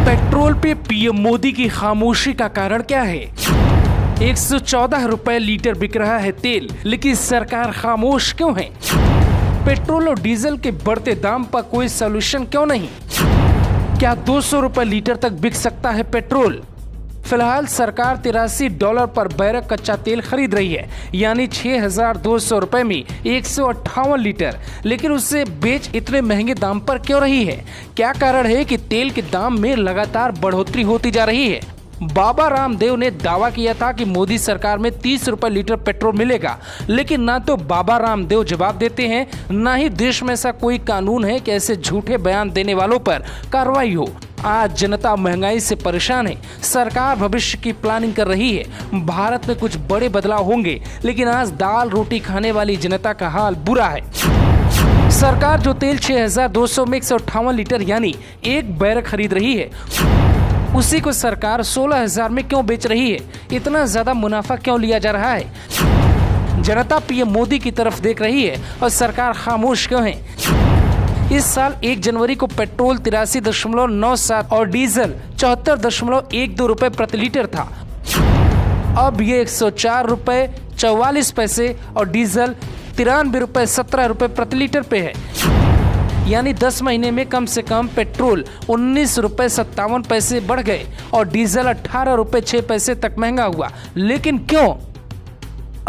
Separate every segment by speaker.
Speaker 1: Petrol पे PM Modi की खामोशी का कारण क्या है? 114 रुपए लीटर बिक रहा है तेल, लेकिन सरकार खामोश क्यों है? पेट्रोल और डीजल के बढ़ते दाम पर कोई सॉल्यूशन क्यों नहीं? क्या 200 रुपए लीटर तक बिक सकता है पेट्रोल? फिलहाल सरकार $83 पर बैरक कच्चा तेल खरीद रही है, यानी 6,200 रुपए में 158 लीटर। लेकिन उससे बेच इतने महंगे दाम पर क्यों रही है? क्या कारण है कि तेल के दाम में लगातार बढ़ोतरी होती जा रही है? बाबा रामदेव ने दावा किया था कि मोदी सरकार में 30 रुपए लीटर पेट्रोल मिलेगा, लेकिन ना तो बाबा रामदेव जवाब देते हैं, ना ही देश में ऐसा कोई कानून है कि ऐसे झूठे बयान देने वालों पर कार्रवाई हो। आज जनता महंगाई से परेशान है, सरकार भविष्य की प्लानिंग कर रही है, भारत में कुछ बड़े बदलाव होंगे, लेकिन आज दाल रोटी खाने वाली जनता का हाल बुरा है। सरकार जो तेल 6,200 में 158 लीटर यानी एक बैरक खरीद रही है, उसी को सरकार 16,000 में क्यों बेच रही है? इतना ज्यादा मुनाफा क्यों लिया जा रहा है? जनता पीएम मोदी की तरफ देख रही है और सरकार खामोश क्यों है? इस साल 1 जनवरी को पेट्रोल 83.97 और डीजल 74.12 रुपए प्रति लीटर था। अब ये 104 रुपए 44 पैसे और डीजल 93 रुपए 17 रुपए प्रति लीटर पे है, यानी 10 महीने में कम से कम पेट्रोल 19 रुपए 57 पैसे बढ़ गए और डीजल 18 रुपए 6 पैसे तक महंगा हुआ। लेकिन क्यों?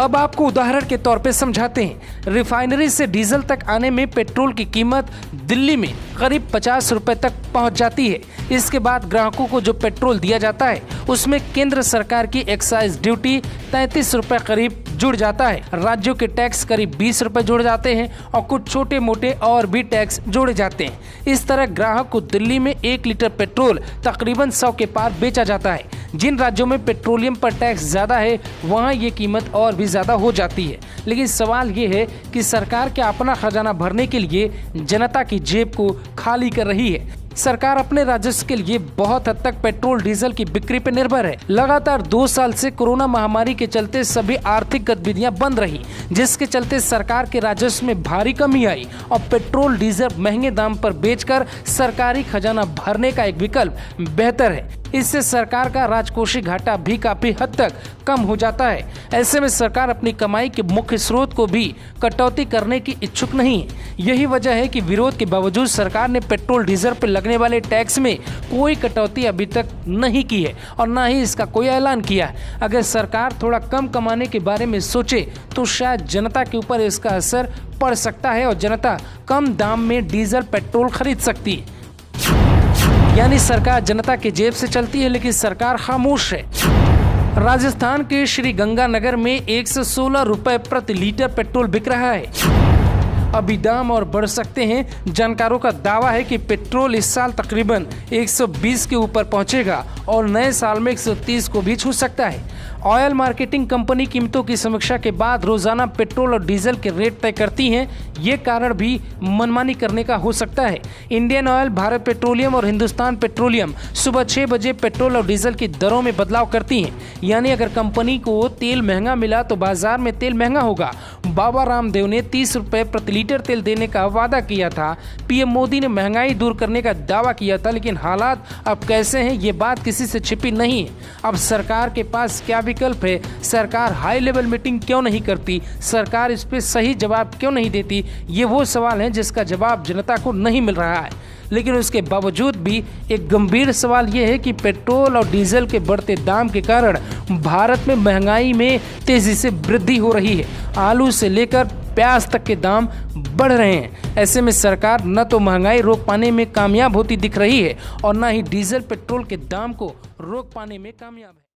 Speaker 1: अब आपको उदाहरण के तौर पे समझाते हैं। रिफाइनरी से डीजल तक आने में पेट्रोल की कीमत दिल्ली में करीब 50 रुपए तक पहुंच जाती है। इसके बाद ग्राहकों को जो पेट्रोल दिया जाता है उसमें केंद्र सरकार की एक्साइज ड्यूटी 33 रुपए करीब जुड़ जाता है, राज्यों के टैक्स करीब 20 रुपए जुड़ जाते हैं और कुछ छोटे मोटे और भी टैक्स जोड़े जाते हैं। इस तरह ग्राहक को दिल्ली में 1 लीटर पेट्रोल तकरीबन 100 के पार बेचा जाता है। जिन राज्यों में पेट्रोलियम पर टैक्स ज्यादा है वहां ये कीमत और भी ज्यादा हो जाती है। लेकिन सवाल ये है कि सरकार क्या अपना खजाना भरने के लिए जनता की जेब को खाली कर रही है? सरकार अपने राजस्व के लिए बहुत हद तक पेट्रोल डीजल की बिक्री पर निर्भर है। लगातार 2 साल से कोरोना महामारी के चलते सभी आर्थिक गतिविधियां बंद रही, जिसके चलते सरकार के राजस्व में भारी कमी आई और पेट्रोल डीजल महंगे दाम पर बेचकर सरकारी खजाना भरने का एक विकल्प बेहतर है। इससे सरकार का राजकोषीय घाटा भी काफी हद तक कम हो जाता है। ऐसे में सरकार अपनी कमाई के मुख्य स्रोत को भी कटौती करने की इच्छुक नहीं है। यही वजह है कि विरोध के बावजूद सरकार ने पेट्रोल डीजल पर लगने वाले टैक्स में कोई कटौती अभी तक नहीं की है और ना ही इसका कोई ऐलान किया है। अगर सरकार थोड़ा कम कमाने के बारे में सोचे तो शायद जनता के ऊपर इसका असर पड़ सकता है और जनता कम दाम में डीजल पेट्रोल खरीद सकती है। यानी सरकार जनता के जेब से चलती है, लेकिन सरकार खामोश है। राजस्थान के श्री गंगानगर में 116 रुपए प्रति लीटर पेट्रोल बिक रहा है। अभी दाम और बढ़ सकते हैं। जानकारों का दावा है कि पेट्रोल इस साल तकरीबन 120 के ऊपर पहुंचेगा और नए साल में 130 को भी छू सकता है। ऑयल मार्केटिंग कंपनी कीमतों की समीक्षा के बाद रोजाना पेट्रोल और डीजल के रेट तय करती हैं। ये कारण भी मनमानी करने का हो सकता है। इंडियन ऑयल, भारत पेट्रोलियम और हिंदुस्तान पेट्रोलियम सुबह 6 बजे पेट्रोल और डीजल की दरों में बदलाव करती हैं। यानी अगर कंपनी को तेल महंगा मिला तो बाजार में तेल महंगा होगा। बाबा रामदेव ने 30 रुपए प्रति लीटर तेल देने का वादा किया था। पीएम मोदी ने महंगाई दूर करने का दावा किया था, लेकिन हालात अब कैसे हैं ये बात किसी से छिपी नहीं है। अब सरकार के पास क्या विकल्प है? सरकार हाई लेवल मीटिंग क्यों नहीं करती? सरकार इस पे सही जवाब क्यों नहीं देती? ये वो सवाल है जिसका जवाब जनता को नहीं मिल रहा है। लेकिन उसके बावजूद भी एक गंभीर सवाल ये है कि पेट्रोल और डीजल के बढ़ते दाम के कारण भारत में महंगाई में तेजी से वृद्धि हो रही है। आलू से लेकर प्याज तक के दाम बढ़ रहे हैं। ऐसे में सरकार न तो महंगाई रोक पाने में कामयाब होती दिख रही है और न ही डीजल पेट्रोल के दाम को रोक पाने में कामयाब है।